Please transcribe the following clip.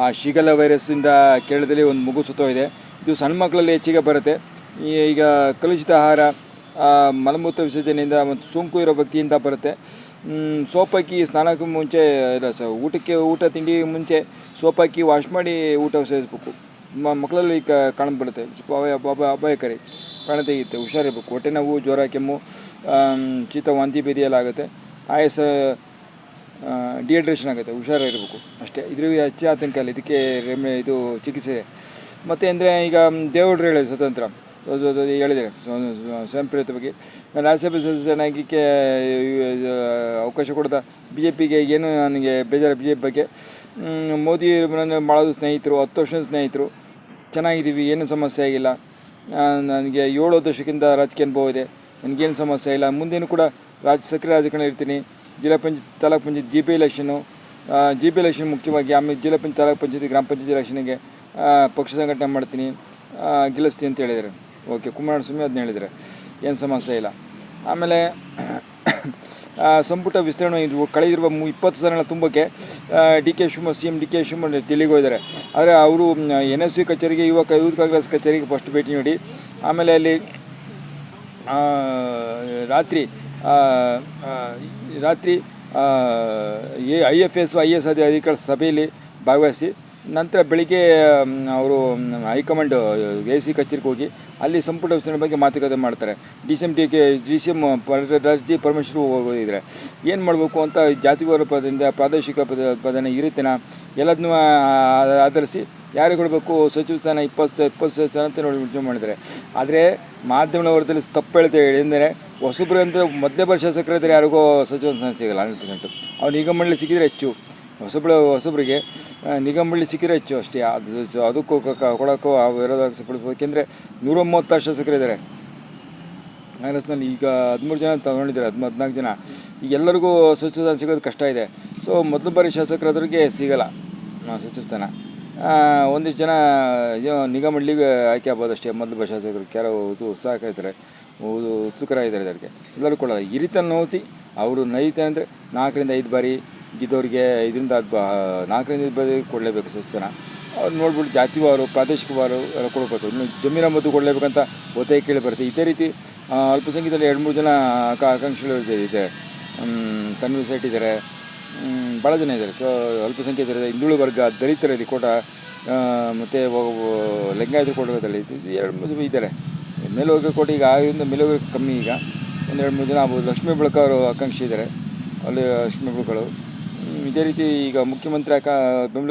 ಆ ಶಿಗಲ್ಲ ವೈರಸ್ಸಿಂದ ಕೇರಳದಲ್ಲಿ ಒಂದು ಮಗು ಸತ್ತೋಗಿದೆ. ಇದು ಸಣ್ಣ ಮಕ್ಕಳಲ್ಲಿ ಹೆಚ್ಚಿಗೆ ಬರುತ್ತೆ. ಈಗ ಕಲುಷಿತ ಆಹಾರ, ಮಲಮೂತ್ರ ವಿಸರ್ಜನೆಯಿಂದ ಮತ್ತು ಸೋಂಕು ಇರೋ ವ್ಯಕ್ತಿಯಿಂದ ಬರುತ್ತೆ. ಸೋಪಾಕಿ ಸ್ನಾನಕ್ಕೂ ಮುಂಚೆ ಇಲ್ಲ ಊಟ ತಿಂಡಿ ಮುಂಚೆ ಸೋಪಾಕಿ ವಾಶ್ ಮಾಡಿ ಊಟ ಸೇವಿಸಬೇಕು. ಮಕ್ಕಳಲ್ಲಿ ಕಾಣಬರುತ್ತೆ. ಅಪಾಯಕಾರಿ, ಪ್ರಾಣ ತೆಗೆಯುತ್ತೆ. ಹುಷಾರಿರಬೇಕು. ಹೊಟ್ಟೆ ನೋವು, ಜ್ವರ, ಕೆಮ್ಮು, ಶೀತ, ವಾಂತಿ ಭೇದಿಯಲ್ಲಾಗುತ್ತೆ. ಆಯಾಸ, ಡಿಹೈಡ್ರೇಷನ್ ಆಗುತ್ತೆ. ಹುಷಾರಿರಬೇಕು ಅಷ್ಟೇ. ಇದ್ರ ಹೆಚ್ಚು ಆತಂಕ ಇಲ್ಲ. ಇದಕ್ಕೆ ಇದು ಚಿಕಿತ್ಸೆ. ಮತ್ತು ಅಂದರೆ ಈಗ ದೇವೇಗೌಡರು ಹೇಳಿದ್ರು ಸ್ವತಂತ್ರ ಹೇಳಿದ್ದಾರೆ ಸ್ವಯಂ ಪ್ರೇರಿತ ಬಗ್ಗೆ. ರಾಜ್ಯಸಭೆ ಸದಸ್ಯನಾಗಿಕ್ಕೆ ಅವಕಾಶ ಕೊಡದ BJPಗೆ ಏನು ನನಗೆ ಬೇಜಾರು. BJP ಬಗ್ಗೆ ಮೋದಿ ಮಾಡೋದು ಸ್ನೇಹಿತರು, 10 ವರ್ಷದ ಸ್ನೇಹಿತರು, ಚೆನ್ನಾಗಿದ್ದೀವಿ, ಏನು ಸಮಸ್ಯೆ ಆಗಿಲ್ಲ. ನನಗೆ 7 ವರ್ಷಕ್ಕಿಂತ ರಾಜಕೀಯ ಅನುಭವ ಇದೆ, ನನಗೇನು ಸಮಸ್ಯೆ ಇಲ್ಲ. ಮುಂದೇನು ಕೂಡ ಸಕ್ರಿಯ ರಾಜಕಾರಣ ಇರ್ತೀನಿ. ಜಿಲ್ಲಾ ಪಂಚಾಯತ್, ತಾಲೂಕು ಪಂಚಾಯತ್, GP ಎಲೆಕ್ಷನ್ ಮುಖ್ಯವಾಗಿ. ಆಮೇಲೆ ಜಿಲ್ಲಾ ಪಂಚಾಯತ್, ತಾಲೂಕು ಪಂಚಾಯತ್, ಗ್ರಾಮ ಪಂಚಾಯತ್ ಎಲೆಕ್ಷನ್ಗೆ ಪಕ್ಷ ಸಂಘಟನೆ ಮಾಡ್ತೀನಿ, ಗೆಲ್ಲಿಸ್ತೀನಿ ಅಂತ ಹೇಳಿದ್ದಾರೆ. ಓಕೆ, ಕುಮಾರಸ್ವಾಮಿ ಅದನ್ನ ಹೇಳಿದ್ದಾರೆ, ಏನು ಸಮಸ್ಯೆ ಇಲ್ಲ. ಆಮೇಲೆ ಸಂಪುಟ ವಿಸ್ತರಣೆ ಕಳೆದಿರುವ 20 ಸ್ಥಾನಗಳ ತುಂಬಕ್ಕೆ CM DK ಶಿವಕುಮಾರ್ ದಿಲ್ಲಿಗೆ ಹೋಗಿದ್ದಾರೆ. ಆದರೆ ಅವರು NSU ಕಚೇರಿಗೆ, ಯೂತ್ ಕಾಂಗ್ರೆಸ್ ಕಚೇರಿಗೆ ಫಸ್ಟ್ ಭೇಟಿ ನೀಡಿ ಆಮೇಲೆ ಅಲ್ಲಿ ರಾತ್ರಿ IFS IAS ಅಧಿಕಾರಿಗಳ ಸಭೆಯಲ್ಲಿ ಭಾಗವಹಿಸಿ ನಂತರ ಬೆಳಿಗ್ಗೆ ಅವರು ಹೈಕಮಾಂಡ್ AC ಕಚೇರಿಗೆ ಹೋಗಿ ಅಲ್ಲಿ ಸಂಪುಟ ವಿಸ್ತರಣೆ ಬಗ್ಗೆ ಮಾತುಕತೆ ಮಾಡ್ತಾರೆ. DCM ಪರಮೇಶ್ವರ್ ಹೋಗಿದ್ದಾರೆ. ಏನು ಮಾಡಬೇಕು ಅಂತ ಜಾತಿವಾರ ಪದದಿಂದ ಪ್ರಾದೇಶಿಕ ಪದನ ಈ ರೀತಿನ ಎಲ್ಲದನ್ನೂ ಆಧರಿಸಿ ಯಾರಿಗೆ ಕೊಡಬೇಕು ಸಚಿವ ಸ್ಥಾನ 20 ಸ್ಥಾನ ಅಂತ ನೋಡಿ ಯೋಚನೆ ಮಾಡಿದ್ದಾರೆ. ಆದರೆ ಮಾಧ್ಯಮದ ವರದಿಯಲ್ಲಿ ತಪ್ಪು ಹೇಳ್ತೇವೆ. ಎಂದರೆ ಹೊಸಬ್ರು ಅಂತ ಮಧ್ಯಪ್ರದೇಶ ಶಾಸಕರಿದ್ದರೆ ಯಾರಿಗೋ ಸಚಿವ ಸ್ಥಾನ ಸಿಗೋಲ್ಲ 100%. ಅವ್ರು ನಿಗಮದಲ್ಲಿ ಸಿಕ್ಕಿದರೆ ಹೆಚ್ಚು. ಹೊಸಬ್ರಿಗೆ ನಿಗಮದಲ್ಲಿ ಸಿಕ್ಕಿದ್ರೆ ಹೆಚ್ಚು ಅಷ್ಟೇ. ಅದಕ್ಕೂ ಕೊಡೋಕ್ಕೂ ವಿರೋಧ ಪಡಿಸ್ಬೋದು. ಏಕೆಂದರೆ 136 ಶಾಸಕರಿದ್ದಾರೆ ಕಾಂಗ್ರೆಸ್ನಲ್ಲಿ. ಈಗ 13 ಜನ ತಗೊಂಡಿದ್ದಾರೆ, 14 ಜನ. ಈಗ ಎಲ್ಲರಿಗೂ ಸಚಿವ ಸ್ಥಾನ ಸಿಗೋದು ಕಷ್ಟ ಇದೆ. ಸೊ ಮೊದಲ ಬಾರಿ ಶಾಸಕರಾದ್ರಿಗೆ ಸಿಗೋಲ್ಲ ಸಚಿವ ಸ್ಥಾನ. ಒಂದಿಷ್ಟು ಜನ ನಿಗಮಗಳಿಗೆ ಆಯ್ಕೆ ಆಗ್ಬೋದು ಅಷ್ಟೇ. ಮೊದಲ ಬಾರಿ ಶಾಸಕರು ಕೆಲವು ಉತ್ಸಾಹ ಉತ್ಸುಕರಾಗಿದ್ದಾರೆ. ಇದಕ್ಕೆ ಎಲ್ಲರೂ ಕೊಡೋಲ್ಲ. ಈ ರೀತಿ ನೋಡಿಸಿ ಅವರು ನೈತೆ ಅಂದರೆ 4 ರಿಂದ 5 ಬಾರಿ ಗೆದ್ದವ್ರಿಗೆ 5 ರಿಂದ 4 ರಿಂದ 5 ಬಾರಿ ಕೊಡಲೇಬೇಕು ಸಚಿವ. ಅವ್ರು ನೋಡ್ಬಿಟ್ಟು ಜಾತಿವಾರು, ಪ್ರಾದೇಶಿಕವಾರು ಎಲ್ಲ ಕೊಡಬೇಕು. ಇನ್ನು ಜಮೀನು ಮದ್ದು ಕೊಡಲೇಬೇಕಂತ ಒತ್ತಾಯ ಕೇಳಿ ಬರುತ್ತೆ. ಇದೇ ರೀತಿ ಅಲ್ಪಸಂಖ್ಯಾತರಲ್ಲಿ 2-3 ಜನ ಆಕಾಂಕ್ಷಿಗಳು ಇದೆ. ತನ್ವಿ ಸೇಠ್ ಇದ್ದಾರೆ, ಭಾಳ ಜನ ಇದ್ದಾರೆ. ಸೊ ಅಲ್ಪಸಂಖ್ಯಾತರಿದೆ, ಹಿಂದುಳಿದ ವರ್ಗ, ದಲಿತರಲ್ಲಿ ಕೋಟ, ಮತ್ತು ಲಿಂಗಾಯತ ಕೋಟದಲ್ಲಿ 2-3 ಇದ್ದಾರೆ. ಮೇಲುವರ್ಗ ಕೋಟೆ ಈಗ ಆಗಿಂದ ಮೇಲುವರ್ಗ ಕಮ್ಮಿ. ಈಗ 1-2-3 ಜನ ಆಗ್ಬೋದು. ಲಕ್ಷ್ಮೀ ಬೆಳಕವರು ಆಕಾಂಕ್ಷಿ ಇದ್ದಾರೆ, ಅಲ್ಲಿ ಲಕ್ಷ್ಮೀ ಬೆಳಕಳು. ಇದೇ ರೀತಿ ಈಗ ಮುಖ್ಯಮಂತ್ರಿ ಬೆಂಬಲ